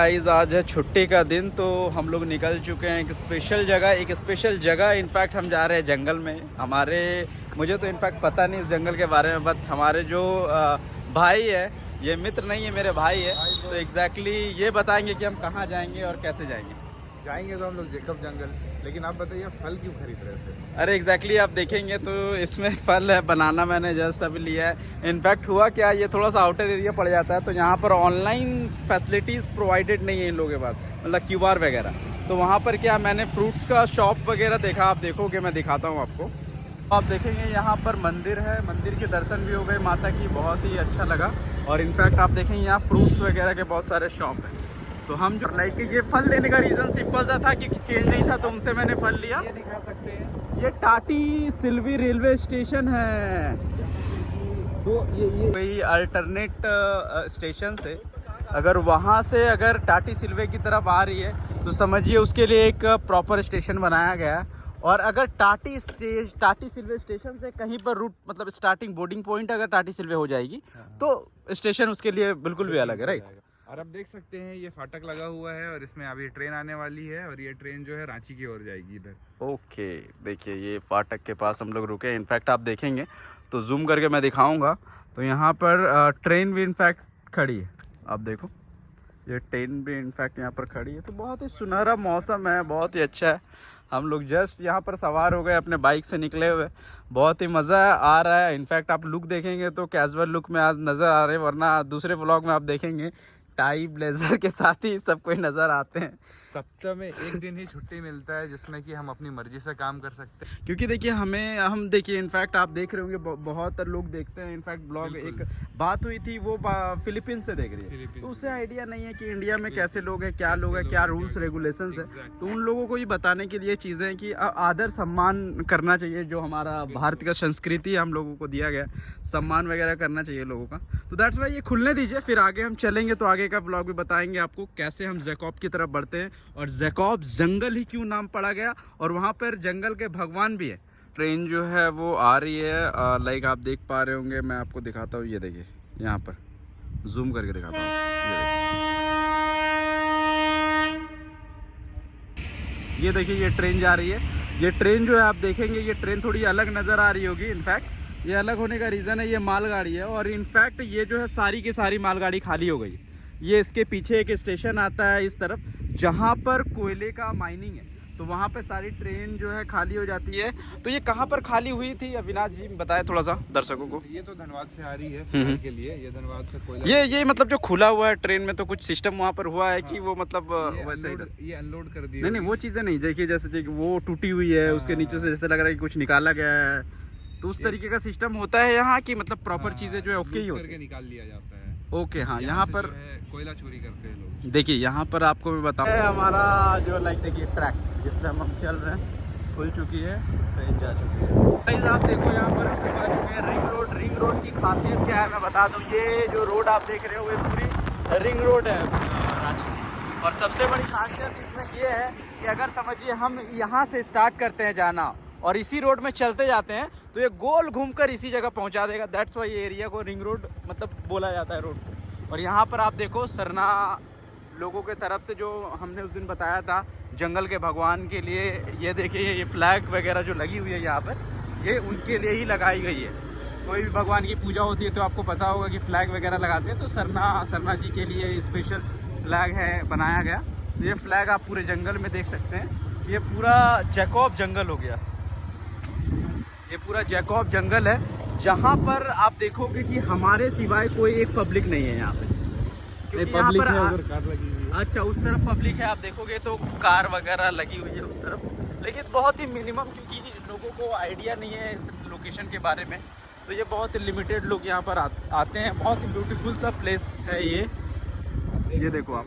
Guys आज है छुट्टी का दिन, तो हम लोग निकल चुके हैं एक स्पेशल जगह इनफैक्ट हम जा रहे हैं जंगल में। मुझे तो इनफैक्ट पता नहीं इस जंगल के बारे में, बट हमारे जो भाई है, ये मित्र नहीं है मेरे भाई है, तो एग्जैक्टली ये बताएंगे कि हम कहाँ जाएंगे और कैसे जाएंगे। तो हम लोग जेकब जंगल। लेकिन आप बताइए फल क्यों खरीद रहे थे? अरे एग्जैक्टली आप देखेंगे तो इसमें फल है, बनाना मैंने जस्ट अभी लिया है। इनफैक्ट हुआ क्या, ये थोड़ा सा आउटर एरिया पड़ जाता है, तो यहाँ पर ऑनलाइन फैसिलिटीज़ प्रोवाइडेड नहीं है इन लोगों के पास, मतलब क्यूआर वगैरह। तो वहाँ पर क्या, मैंने फ्रूट्स का शॉप वगैरह देखा, आप देखोगे, मैं दिखाता हूँ आपको। आप देखेंगे यहाँ पर मंदिर है, मंदिर के दर्शन भी हो गए माता की, बहुत ही अच्छा लगा। और इनफैक्ट आप देखेंगे यहाँ फ्रूट्स वगैरह के बहुत सारे शॉप हैं। तो हम जो लाइक ये फल लेने का रीज़न सिंपल सा था, क्योंकि चेंज नहीं था, तो उनसे मैंने फल लिया। ये दिखा सकते हैं, ये टाटी सिल्वी रेलवे स्टेशन है, तो ये कोई अल्टरनेट स्टेशन से अगर वहाँ से अगर टाटी सिल्वे की तरफ आ रही है, तो समझिए उसके लिए एक प्रॉपर स्टेशन बनाया गया है। और अगर टाटी सिल्वे स्टेशन से कहीं पर रूट, मतलब स्टार्टिंग बोर्डिंग पॉइंट अगर टाटी सिल्वे हो जाएगी, तो स्टेशन उसके लिए बिल्कुल भी अलग है, राइट। और आप देख सकते हैं ये फाटक लगा हुआ है और इसमें अभी ट्रेन आने वाली है, और ये ट्रेन जो है रांची की ओर जाएगी इधर। ओके, देखिए ये फाटक के पास हम लोग रुके हैं। इनफैक्ट आप देखेंगे तो जूम करके मैं दिखाऊंगा, तो यहाँ पर ट्रेन भी इनफैक्ट खड़ी है। आप देखो, ये ट्रेन भी इनफैक्ट यहाँ पर खड़ी है। तो बहुत ही सुनहरा मौसम है, बहुत ही अच्छा है। हम लोग जस्ट यहाँ पर सवार हो गए, अपने बाइक से निकले हुए, बहुत ही मज़ा आ रहा है। इनफैक्ट आप लुक देखेंगे तो कैजुअल लुक में आज नज़र आ रहे हैं, वरना दूसरे व्लॉग में आप देखेंगे टाई ब्लेजर के साथ ही सब कोई नज़र आते हैं। सप्ताह में एक दिन ही छुट्टी मिलता है जिसमें कि हम अपनी मर्जी से काम कर सकते हैं। क्योंकि देखिए हम देखिए, इनफैक्ट आप देख रहे होंगे बहुत लोग देखते हैं इनफैक्ट ब्लॉग। एक बात हुई थी, वो फिलीपींस से देख रही है, तो उसे आइडिया नहीं है कि इंडिया में कैसे लोग हैं, क्या लोग हैं, क्या रूल्स रेगुलेशंस है। तो उन लोगों को ये बताने के लिए चीज़ें कि आदर सम्मान करना चाहिए, जो हमारा भारत का संस्कृति हम लोगों को दिया गया, सम्मान वगैरह करना चाहिए लोगों का। तो दैट्स वाई ये खुलने दीजिए, फिर आगे हम चलेंगे, तो आगे का ब्लॉग भी बताएंगे आपको कैसे हम जैकब की तरफ बढ़ते हैं, और जैकब जंगल ही क्यों नाम पड़ा गया, और वहाँ पर जंगल के भगवान भी है। ट्रेन जो है वो आ रही है, लाइक आप देख पा रहे होंगे, मैं आपको दिखाता हूँ। ये देखिए, यहाँ पर जूम करके दिखाता हूँ, ये देखिए ये ट्रेन जा रही है। ये ट्रेन जो है आप देखेंगे, ये ट्रेन थोड़ी अलग नज़र आ रही होगी। इनफैक्ट ये अलग होने का रीज़न है, ये मालगाड़ी है, और इनफैक्ट ये जो है सारी की सारी मालगाड़ी खाली हो गई। ये इसके पीछे एक स्टेशन आता है इस तरफ, जहाँ पर कोयले का माइनिंग है, तो वहाँ पे सारी ट्रेन जो है खाली हो जाती है। तो ये कहाँ पर खाली हुई थी, अविनाश जी बताएं थोड़ा सा दर्शकों को। ये तो धनबाद से आ रही है फिलहाल के लिए, ये धनबाद से कोयला। ये मतलब जो खुला हुआ है ट्रेन में, तो कुछ सिस्टम वहाँ पर हुआ है कि वो मतलब वैसे ये अनलोड कर दिया। नहीं, वो चीज़ें नहीं देखिए, जैसे वो टूटी हुई है, उसके नीचे से जैसे लग रहा है कि कुछ निकाला गया है, तो उस तरीके का सिस्टम होता है यहाँ की, मतलब प्रॉपर चीज़ें जो है ओके ही होती है, निकाल लिया जाता है। ओके हाँ, यहाँ पर कोयला चोरी करते हैं लोग। देखिए यहाँ पर आपको मैं बताऊँ, हमारा जो लाइक देखिए ट्रैक जिस पे हम चल रहे हैं, खुल चुकी है, ट्रेन जा चुकी है। गाइस आप देखो यहाँ पर हम आ चुके हैं रिंग रोड। रिंग रोड की खासियत क्या है मैं बता दूँ, ये जो रोड आप देख रहे हो, ये पूरी रिंग रोड है रांची की। और सबसे बड़ी खासियत इसमें ये है कि अगर समझिए हम यहाँ से स्टार्ट करते हैं जाना, और इसी रोड में चलते जाते हैं, तो ये गोल घूमकर इसी जगह पहुंचा देगा। दैट्स वाई ये एरिया को रिंग रोड मतलब बोला जाता है रोड को। और यहाँ पर आप देखो सरना लोगों के तरफ से, जो हमने उस दिन बताया था जंगल के भगवान के लिए, ये देखिए ये फ्लैग वगैरह जो लगी हुई है यहाँ पर, ये उनके लिए ही लगाई गई है। कोई भी भगवान की पूजा होती है तो आपको पता होगा कि फ्लैग वगैरह लगाते हैं, तो सरना जी के लिए स्पेशल फ्लैग है बनाया गया। तो ये फ्लैग आप पूरे जंगल में देख सकते हैं। ये पूरा जैकब जंगल हो गया, ये पूरा जैकब जंगल है, जहाँ पर आप देखोगे कि हमारे सिवाय कोई एक पब्लिक नहीं है यहाँ पे। क्योंकि यहाँ पर कार लगी हुई है। अच्छा, उस तरफ पब्लिक है, आप देखोगे तो कार वगैरह लगी हुई है उस तरफ, लेकिन बहुत ही मिनिमम, क्योंकि लोगों को आइडिया नहीं है इस लोकेशन के बारे में, तो ये बहुत लिमिटेड लोग यहाँ पर आते हैं। बहुत ही ब्यूटीफुल सा प्लेस है ये देखो आप,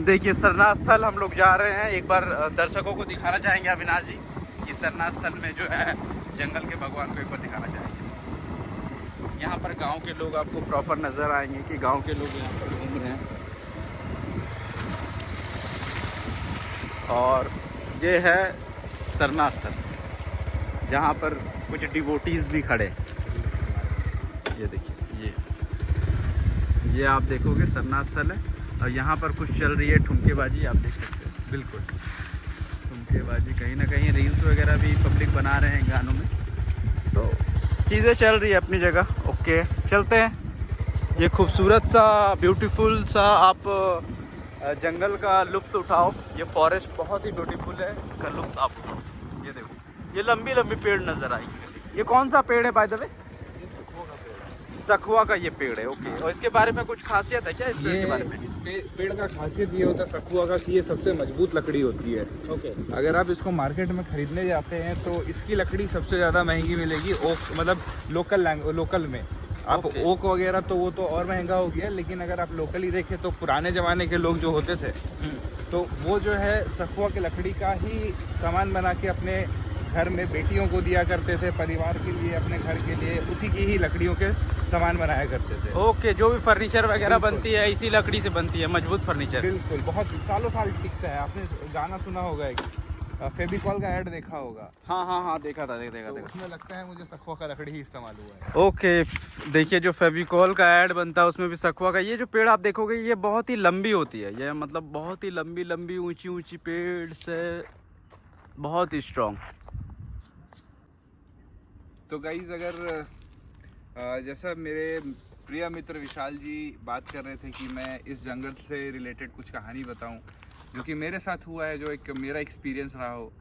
देखिए सरना स्थल हम लोग जा रहे हैं। एक बार दर्शकों को दिखाना चाहेंगे अविनाश जी कि सरना स्थल में जो है जंगल के भगवान को एक बार दिखाना चाहेंगे। यहाँ पर गांव के लोग आपको प्रॉपर नज़र आएंगे कि गांव के लोग यहाँ पर घूम रहे हैं। और ये है सरना स्थल, जहाँ पर कुछ डिवोटीज भी खड़े हैं। ये देखिए, ये आप देखोगे सरना स्थल है, और यहाँ पर कुछ चल रही है ठुमकेबाजी, आप देख सकते हैं। बिल्कुल ठुमकेबाजी, कहीं ना कहीं रील्स वगैरह भी पब्लिक बना रहे हैं गानों में, तो चीज़ें चल रही है अपनी जगह। ओके चलते हैं। ये खूबसूरत सा ब्यूटीफुल सा आप जंगल का लुत्फ़ उठाओ। ये फॉरेस्ट बहुत ही ब्यूटीफुल है, इसका लुत्फ़ आप उठाओ। ये देखो ये लंबी लंबी पेड़ नज़र आएंगे। ये कौन सा पेड़ है बाय द वे? सखुआ का ये पेड़ है। ओके, और इसके बारे में कुछ खासियत है क्या इस पेड़ के बारे में? इस पेड़ का खासियत ये होता है सखुआ का कि ये सबसे मजबूत लकड़ी होती है। ओके, अगर आप इसको मार्केट में खरीदने जाते हैं तो इसकी लकड़ी सबसे ज़्यादा महंगी मिलेगी ओक, मतलब लोकल में। आप Okay. ओक वगैरह तो वो तो और महंगा हो गया, लेकिन अगर आप लोकल ही देखें तो पुराने ज़माने के लोग जो होते थे तो वो जो है सखुआ की लकड़ी का ही सामान बना के अपने घर में बेटियों को दिया करते थे, परिवार के लिए, अपने घर के लिए उसी की ही लकड़ियों के सामान बनाया करते थे। ओके, जो भी फर्नीचर वगैरह बनती है इसी लकड़ी से बनती है, मजबूत फर्नीचर। बिल्कुल, बहुत सालों साल टिकता है। आपने गाना सुना होगा एक, फेविकॉल का ऐड देखा होगा। हाँ देखा था, देखा। उसमें लगता है मुझे सखुआ का लकड़ी ही इस्तेमाल हुआ है। ओके, देखिए जो फेविकॉल का ऐड बनता है उसमें भी सखुआ का। ये जो पेड़ आप देखोगे ये बहुत ही लंबी होती है, ये मतलब बहुत ही लंबी ऊंची पेड़ से, बहुत ही स्ट्रॉन्ग। तो गाइज अगर जैसा मेरे प्रिय मित्र विशाल जी बात कर रहे थे कि मैं इस जंगल से रिलेटेड कुछ कहानी बताऊं जो कि मेरे साथ हुआ है, जो एक मेरा एक्सपीरियंस रहा हो,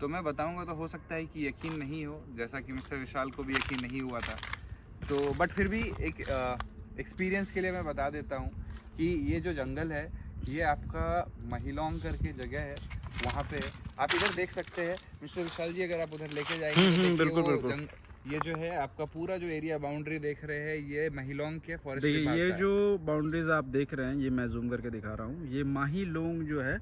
तो मैं बताऊंगा तो हो सकता है कि यकीन नहीं हो, जैसा कि मिस्टर विशाल को भी यकीन नहीं हुआ था। तो बट फिर भी एक एक्सपीरियंस के लिए मैं बता देता हूं कि ये जो जंगल है ये आपका महिलोंग करके जगह है, वहाँ पे आप इधर देख सकते हैं मिस्टर विशाल जी, अगर आप उधर लेके जाएंगे बिल्कुल। ये जो है आपका पूरा जो एरिया बाउंड्री देख रहे हैं ये महिलोंग के फॉरेस्ट देखिए विभाग ये का जो बाउंड्रीज आप देख रहे हैं, ये मैं जूम करके दिखा रहा हूँ, ये माहीलोंग जो है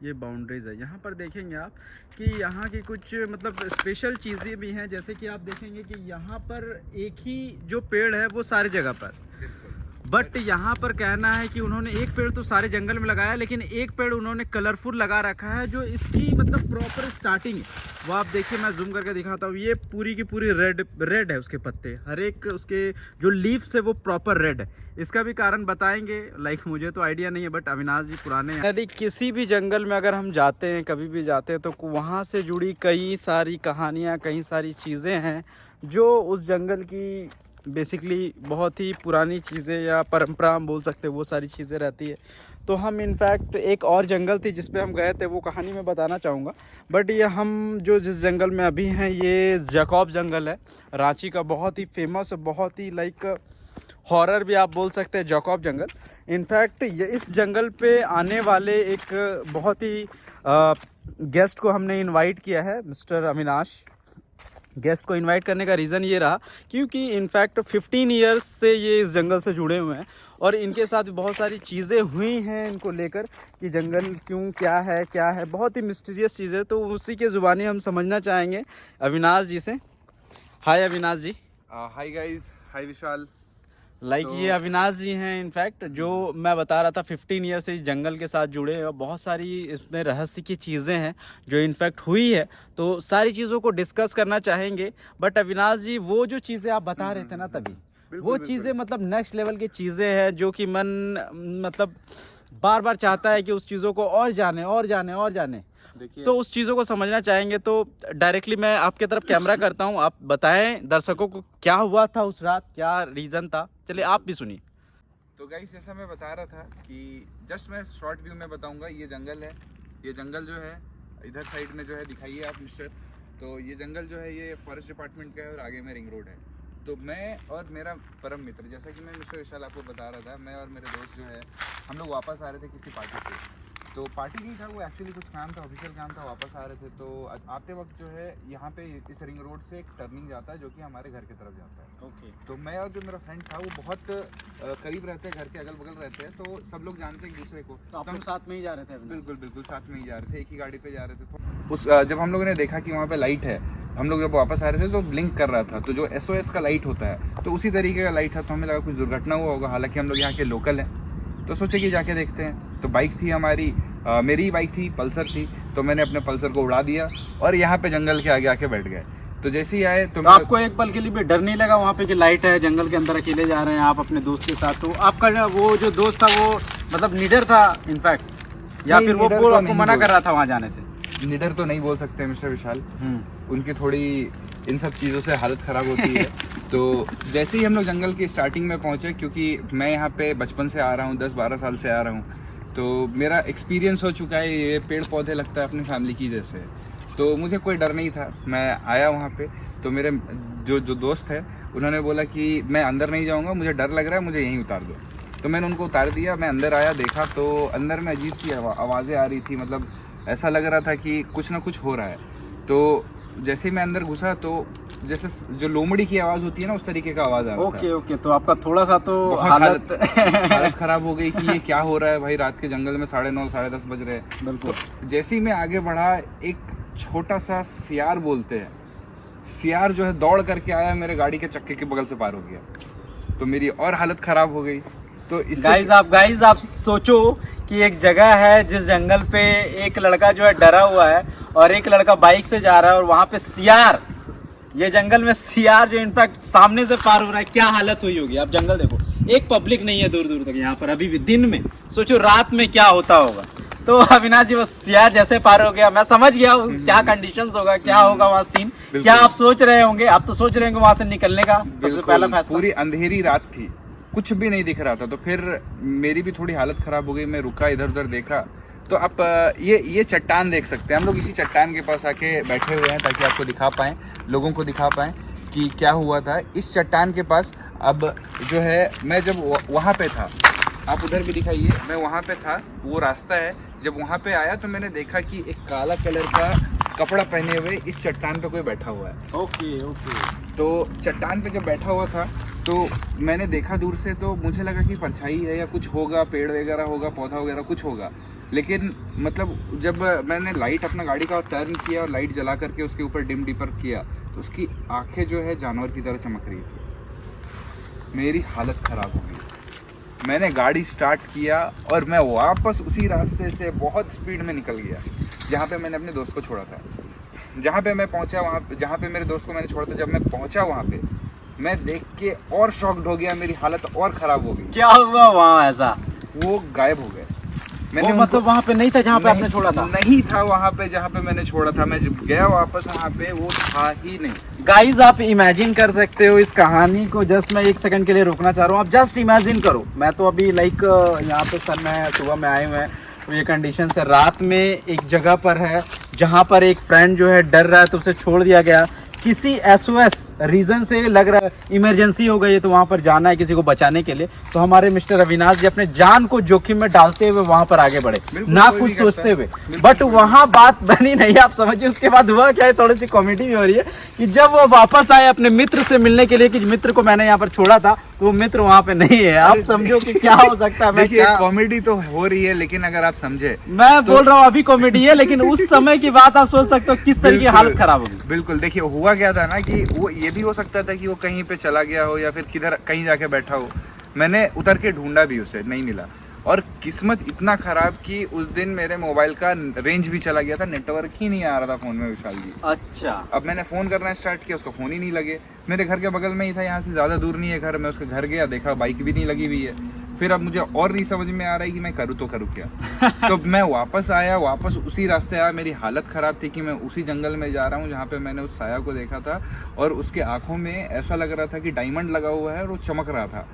ये बाउंड्रीज है। यहाँ पर देखेंगे आप कि यहाँ की कुछ मतलब स्पेशल चीज़ें भी हैं, जैसे कि आप देखेंगे कि यहाँ पर एक ही जो पेड़ है वो सारी जगह पर, बट यहाँ पर कहना है कि उन्होंने एक पेड़ तो सारे जंगल में लगाया, लेकिन एक पेड़ उन्होंने कलरफुल लगा रखा है जो इसकी मतलब प्रॉपर स्टार्टिंग है वो आप देखिए। मैं जूम करके दिखाता हूँ, ये पूरी की पूरी रेड है उसके पत्ते, हर एक उसके जो लीव्स है वो प्रॉपर रेड है। इसका भी कारण बताएंगे, लाइक मुझे तो आइडिया नहीं है, बट अविनाश जी पुराने हैं। यदि किसी भी जंगल में अगर हम जाते हैं, कभी भी जाते हैं, तो वहाँ से जुड़ी कई सारी कहानियाँ, कई सारी चीज़ें हैं जो उस जंगल की बेसिकली बहुत ही पुरानी चीज़ें या परंपरा हम बोल सकते हैं, वो सारी चीज़ें रहती है। तो हम इनफैक्ट एक और जंगल थी जिस पे हम गए थे, वो कहानी मैं बताना चाहूँगा, बट ये हम जो जिस जंगल में अभी हैं ये जैकॉब जंगल है, रांची का बहुत ही फेमस, बहुत ही लाइक हॉरर भी आप बोल सकते हैं जैकॉब जंगल। इनफैक्ट ये इस जंगल पे आने वाले एक बहुत ही गेस्ट को हमने इनवाइट किया है, मिस्टर अविनाश। गेस्ट को इनवाइट करने का रीज़न ये रहा क्योंकि इनफैक्ट 15 इयर्स से ये इस जंगल से जुड़े हुए हैं और इनके साथ बहुत सारी चीज़ें हुई हैं इनको लेकर कि जंगल क्यों, क्या है, बहुत ही मिस्टीरियस चीज़ें। तो उसी के ज़ुबानी हम समझना चाहेंगे अविनाश जी से। हाय अविनाश जी। हाय गाइस, हाय विशाल। लाइक ये अविनाश जी हैं इनफैक्ट, जो मैं बता रहा था 15 ईयर से इस जंगल के साथ जुड़े हैं और बहुत सारी इसमें रहस्य की चीज़ें हैं जो इनफैक्ट हुई है, तो सारी चीज़ों को डिस्कस करना चाहेंगे। बट अविनाश जी वो जो चीज़ें आप बता रहे थे ना तभी, वो चीज़ें मतलब नेक्स्ट लेवल की चीज़ें हैं जो कि मन मतलब बार बार चाहता है कि उस चीज़ों को और जाने। तो उस चीज़ों को समझना चाहेंगे। तो डायरेक्टली मैं आपके तरफ कैमरा करता हूं, आप बताएं दर्शकों को क्या हुआ था उस रात, क्या रीज़न था। चलिए आप भी सुनिए। तो गाइस जैसा मैं बता रहा था कि जस्ट मैं शॉर्ट व्यू में बताऊंगा। ये जंगल है, ये जंगल जो है इधर साइड में जो है दिखाइए आप मिस्टर। तो ये जंगल जो है ये फॉरेस्ट डिपार्टमेंट का है और आगे में रिंग रोड है। तो मैं और मेरा परम मित्र, जैसा कि मैं मिस्टर विशाल आपको बता रहा था, मैं और मेरे दोस्त जो है हम लोग वापस आ रहे थे किसी पार्टी से। तो पार्टी नहीं था वो, एक्चुअली कुछ काम था, ऑफिशियल काम था, वापस आ रहे थे। तो आते वक्त जो है यहाँ पे इस रिंग रोड से एक टर्निंग जाता है जो कि हमारे घर की तरफ जाता है। ओके। तो मैं और जो मेरा फ्रेंड था वो बहुत करीब रहते हैं, घर के अगल बगल रहते हैं, तो सब लोग जानते हैं एक दूसरे को। तो आप लोग साथ में ही जा रहे थे? बिल्कुल साथ में ही जा रहे थे, एक ही गाड़ी पे जा रहे थे। तो उस जब हम लोगों ने देखा कि वहाँ पे लाइट है, हम लोग जब वापस आ रहे थे तो ब्लिंक कर रहा था, तो जो SOS का लाइट होता है तो उसी तरीके का लाइट था। तो हमें लगा कुछ दुर्घटना हुआ होगा, हालांकि हम लोग यहाँ के लोकल हैं, तो सोचे कि जाके देखते हैं। तो बाइक थी हमारी, मेरी बाइक थी, पल्सर थी, तो मैंने अपने पल्सर को उड़ा दिया और यहाँ पे जंगल के आगे आके बैठ गए। तो जैसे ही आए तो आपको एक पल के लिए भी डर नहीं लगा वहाँ पे कि लाइट है, जंगल के अंदर अकेले जा रहे हैं आप अपने दोस्त के साथ? तो आपका वो जो दोस्त था वो मतलब निडर था इनफैक्ट, या नहीं, फिर वो निडर तो आपको नहीं मना बोल- कर रहा था वहाँ जाने से? निडर तो नहीं बोल सकते मिस्टर विशाल, हम्म। उनकी थोड़ी इन सब चीज़ों से हालत ख़राब होती है। तो जैसे ही हम लोग जंगल की स्टार्टिंग में पहुँचे, क्योंकि मैं यहाँ पे बचपन से आ रहा हूँ, 10-12 साल से आ रहा हूँ, तो मेरा एक्सपीरियंस हो चुका है, ये पेड़ पौधे लगता है अपनी फैमिली की जैसे, तो मुझे कोई डर नहीं था। मैं आया वहाँ पे, तो मेरे जो दोस्त है उन्होंने बोला कि मैं अंदर नहीं जाऊँगा, मुझे डर लग रहा है, मुझे यहीं उतार दो। तो मैंने उनको उतार दिया। मैं अंदर आया, देखा तो अंदर में अजीब सी आवाज़ें आ रही थी, मतलब ऐसा लग रहा था कि कुछ ना कुछ हो रहा है। तो जैसे ही मैं अंदर घुसा तो जैसे जो लोमड़ी की आवाज़ होती है ना, उस तरीके का आवाज़ आ रहा था। ओके ओके, तो आपका थोड़ा सा तो बहुत हालत हालत खराब हो गई कि ये क्या हो रहा है भाई, रात के जंगल में 9:30 10:30 बज रहे हैं। बिल्कुल। जैसे ही मैं आगे बढ़ा, एक छोटा सा सियार बोलते हैं, सियार जो है दौड़ करके आया, मेरे गाड़ी के चक्के के बगल से पार हो गया, तो मेरी और हालत खराब हो गई। तो इससे गाइस आप सोचो कि एक जगह है जिस जंगल पे एक लड़का जो है डरा हुआ है और एक लड़का बाइक से जा रहा है, और वहां पे सियार, ये जंगल में सियार जो इनफैक्ट सामने से पार हो रहा है, क्या हालत हुई होगी। आप जंगल देखो, एक पब्लिक नहीं है दूर दूर तक यहाँ पर अभी भी, दिन में सोचो रात में क्या होता होगा। तो अविनाश जी, वो सियार जैसे पार हो गया, मैं समझ गया क्या कंडीशंस होगा, क्या होगा वहाँ सीन। क्या आप सोच रहे होंगे? आप तो सोच रहे होंगे वहां से निकलने का सबसे पहला फैसला। पूरी अंधेरी रात थी, कुछ भी नहीं दिख रहा था, तो फिर मेरी भी थोड़ी हालत खराब हो गई। मैं रुका, इधर उधर देखा, तो आप ये चट्टान देख सकते हैं। हम लोग इसी चट्टान के पास आके बैठे हुए हैं ताकि आपको दिखा पाएं, लोगों को दिखा पाएं कि क्या हुआ था इस चट्टान के पास। अब जो है, मैं जब वहाँ पे था, आप उधर भी दिखाइए, मैं वहाँ पे था, वो रास्ता है। जब वहाँ पे आया तो मैंने देखा कि एक काला कलर का कपड़ा पहने हुए इस चट्टान पे कोई बैठा हुआ है। Okay okay. तो चट्टान पे जब बैठा हुआ था तो मैंने देखा दूर से, तो मुझे लगा कि परछाई है या कुछ होगा, पेड़ वगैरह होगा, पौधा वगैरह कुछ होगा। लेकिन मतलब जब मैंने लाइट अपना गाड़ी का टर्न किया और लाइट जला करके उसके ऊपर डिम डिपर किया, तो उसकी आंखें जो है जानवर की तरह चमक रही थी। मेरी हालत ख़राब हो गई। मैंने गाड़ी स्टार्ट किया और मैं वापस उसी रास्ते से बहुत स्पीड में निकल गया जहाँ पे मैंने अपने दोस्त को छोड़ा था। जहाँ पे मैं पहुँचा, वहाँ जहाँ पे मेरे दोस्त को मैंने छोड़ा था, जब मैं पहुँचा वहाँ पे, मैं देख के और शॉक्ड हो गया, मेरी हालत और ख़राब हो गई। क्या हुआ वहाँ ऐसा? वो गायब हो गए। वो मतलब वहाँ पे नहीं था जहाँ पे आपने छोड़ा था? नहीं था वहाँ पे जहाँ पे मैंने छोड़ा था। मैं जब गया वापस वहाँ पे, वो था ही नहीं। गाइज आप इमेजिन कर सकते हो इस कहानी को, जस्ट मैं 1 सेकंड के लिए रुकना चाह रहा हूँ। आप जस्ट इमेजिन करो, मैं तो अभी लाइक यहाँ पे सन में सुबह में आए हुए हैं, तो ये कंडीशन है, रात में एक जगह पर है जहाँ पर एक फ्रेंड जो है डर रहा है, तो उसे छोड़ दिया गया। किसी SOS रीजन से लग रहा है इमरजेंसी हो गई है, तो वहाँ पर जाना है किसी को बचाने के लिए, तो हमारे मिस्टर अविनाश जी अपने जान को जोखिम में डालते हुए वहाँ पर आगे बढ़े, ना कोई कुछ भी करता सोचते है। हुए। बट वहाँ बात बनी नहीं, आप समझिए। उसके बाद हुआ क्या है, थोड़ी सी कॉमेडी भी हो रही है कि जब वो वापस आए अपने मित्र से मिलने के लिए, कि मित्र को मैंने यहाँ पर छोड़ा था, तो वो मित्र वहाँ पे नहीं है। आप समझो कि क्या हो सकता है। देखिए, कॉमेडी तो हो रही है, लेकिन अगर आप समझे, मैं बोल रहा हूँ अभी कॉमेडी है, लेकिन उस समय की बात आप सोच सकते हो किस तरह की हालत खराब होगी। बिल्कुल। देखिए, हुआ क्या था ना कि वो ये भी हो सकता था कि वो कहीं पे चला गया हो या फिर किधर कहीं जाके बैठा हो। मैंने उतर के ढूंढा भी, उसे नहीं मिला। और किस्मत इतना खराब कि उस दिन मेरे मोबाइल का रेंज भी चला गया था, नेटवर्क ही नहीं आ रहा था फोन में विशाल जी। अच्छा। अब मैंने फ़ोन करना स्टार्ट किया, उसका फ़ोन ही नहीं लगे। मेरे घर के बगल में ही था, यहाँ से ज़्यादा दूर नहीं है घर। मैं उसके घर गया, देखा बाइक भी नहीं लगी हुई है। फिर अब मुझे और नहीं समझ में आ रहा है कि मैं करूँ तो करूँ क्या। तो मैं वापस आया, वापस उसी रास्ते आया। मेरी हालत ख़राब थी कि मैं उसी जंगल में जा रहा हूँ जहाँ पे मैंने उस साया को देखा था, और उसके आँखों में ऐसा लग रहा था कि डायमंड लगा हुआ है और वो चमक रहा था,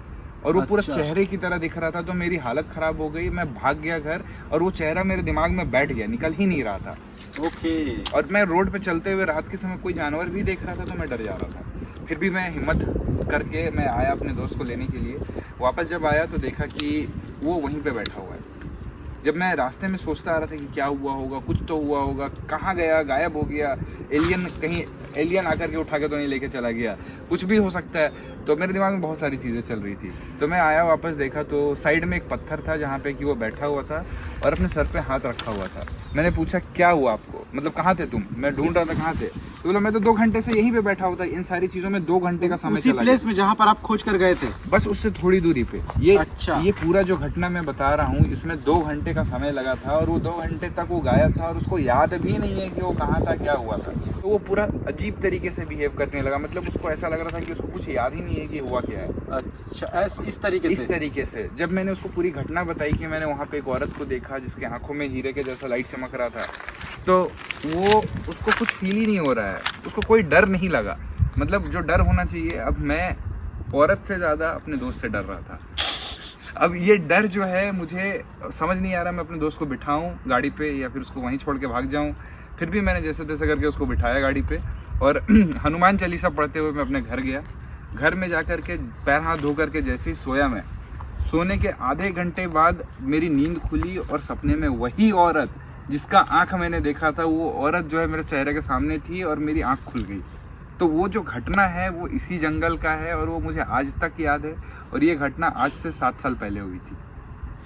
और वो पूरा चेहरे की तरह दिख रहा था। तो मेरी हालत ख़राब हो गई। मैं भाग गया घर, और वो चेहरा मेरे दिमाग में बैठ गया, निकल ही नहीं रहा था। ओके। और मैं रोड पे चलते हुए रात के समय कोई जानवर भी देख रहा था तो मैं डर जा रहा था। फिर भी मैं हिम्मत करके मैं आया अपने दोस्त को लेने के लिए। वापस जब आया तो देखा कि वो वहीं पे बैठा हुआ है। जब मैं रास्ते में सोचता आ रहा था कि क्या हुआ होगा, कुछ तो हुआ होगा, कहाँ गया, गायब हो गया, कहीं एलियन आकर के उठा के तो नहीं लेके चला गया, कुछ भी हो सकता है। तो मेरे दिमाग में बहुत सारी चीज़ें चल रही थी। तो मैं आया, वापस देखा तो साइड में एक पत्थर था जहाँ पे कि वो बैठा हुआ था और अपने सर पे हाथ रखा हुआ था। मैंने पूछा, क्या हुआ आपको, मतलब कहाँ थे तुम? मैं ढूंढ रहा था कहाँ थे। तो बोला, मैं तो 2 घंटे से यहीं पे बैठा हुआ था। इन सारी चीज़ों में 2 घंटे का समय उसी चला प्लेस में जहाँ पर आप खोज कर गए थे? बस उससे थोड़ी दूरी पे। ये अच्छा। ये पूरा जो घटना मैं बता रहा हूँ, इसमें 2 घंटे का समय लगा था, और वो 2 घंटे तक वो गायब था और उसको याद भी नहीं है कि वो कहाँ था, क्या हुआ था। तो वो पूरा अजीब तरीके से बिहेव करने लगा, मतलब उसको ऐसा लग रहा था कि उसको कुछ याद ही नहीं है कि हुआ क्या है। अच्छा। अच्छा, इस तरीके इस तरीके से जब मैंने उसको पूरी घटना बताई कि मैंने वहाँ पे एक औरत को देखा जिसके आंखों में हीरे के जैसा लाइट चमक रहा था, तो वो उसको कुछ फील ही नहीं हो रहा है, उसको कोई डर नहीं लगा। मतलब जो डर होना चाहिए, अब मैं औरत से ज़्यादा अपने दोस्त से डर रहा था। अब ये डर जो है मुझे समझ नहीं आ रहा, मैं अपने दोस्त को बिठाऊं गाड़ी पे या फिर उसको वहीं छोड़ के भाग जाऊं। फिर भी मैंने जैसे तैसे करके उसको बिठाया गाड़ी पे और हनुमान चालीसा पढ़ते हुए मैं अपने घर गया। घर में जा कर के पैर हाथ धो करके जैसे ही सोया, मैं सोने के आधे घंटे बाद मेरी नींद खुली और सपने में वही औरत जिसका आँख मैंने देखा था, वो औरत जो है मेरे चेहरे के सामने थी और मेरी आँख खुल गई। तो वो जो घटना है वो इसी जंगल का है और वो मुझे आज तक याद है। और ये घटना आज से 7 साल पहले हुई थी।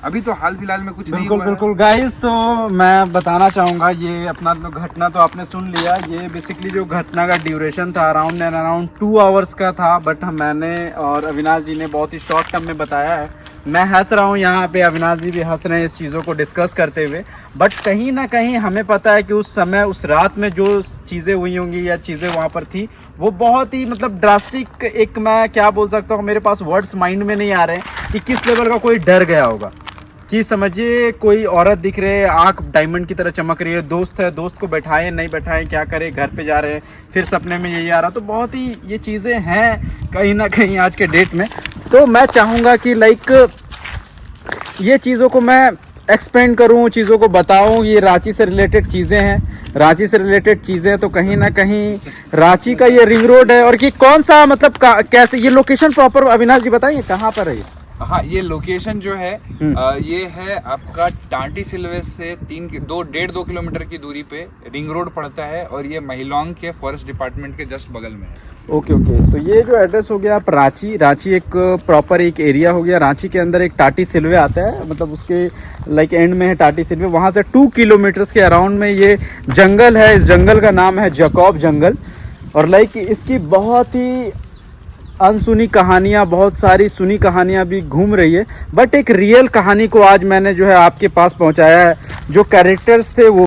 अभी तो हाल फिलहाल में कुछ नहीं हुआ। बिल्कुल गाइस, तो मैं बताना चाहूँगा, ये अपना तो घटना तो आपने सुन लिया। ये बेसिकली जो घटना का ड्यूरेशन था अराउंड 2 आवर्स का था, बट मैंने और अविनाश जी ने बहुत ही शॉर्ट टर्म में बताया है। मैं हंस रहा हूँ यहाँ पे, अविनाश जी भी हंस रहे हैं इस चीज़ों को डिस्कस करते हुए, बट कहीं ना कहीं हमें पता है कि उस समय उस रात में जो चीज़ें हुई होंगी या चीज़ें वहाँ पर थी, वो बहुत ही मतलब ड्रास्टिक, एक मैं क्या बोल सकता हूँ, मेरे पास वर्ड्स माइंड में नहीं आ रहे हैं कि किस लेवल का कोई डर गया होगा। कि समझिए कोई औरत दिख रही है, आँख डायमंड की तरह चमक रही है, दोस्त है, दोस्त को बैठाएं नहीं बैठाएं, क्या करें, घर पे जा रहे हैं, फिर सपने में यही आ रहा। तो बहुत ही ये चीज़ें हैं कहीं ना कहीं आज के डेट में। तो मैं चाहूँगा कि लाइक ये चीज़ों को मैं एक्सपेंड करूँ, चीज़ों को बताऊँ। ये रांची से रिलेटेड चीज़ें हैं, रांची से रिलेटेड चीज़ें, तो कहीं ना कहीं रांची का ये रिंग रोड है। और कि कौन सा मतलब कैसे ये लोकेशन प्रॉपर अविनाश जी बताइए कहाँ पर है ये? हाँ, ये लोकेशन जो है ये है आपका टांटी सिलवे से 1.5 किलोमीटर की दूरी पे रिंग रोड पड़ता है और ये महिलोंग के फॉरेस्ट डिपार्टमेंट के जस्ट बगल में है। ओके, तो ये जो एड्रेस हो गया आप रांची एक प्रॉपर एक एरिया हो गया। रांची के अंदर एक टाटी सिलवे आता है, मतलब उसके लाइक एंड में है टाटी सिलवे। वहाँ से 2 किलोमीटर्स के अराउंड में ये जंगल है। इस जंगल का नाम है जैकब जंगल। और लाइक इसकी बहुत ही अनसुनी कहानियाँ, बहुत सारी सुनी कहानियाँ भी घूम रही है, बट एक रियल कहानी को आज मैंने जो है आपके पास पहुँचाया है। जो कैरेक्टर्स थे वो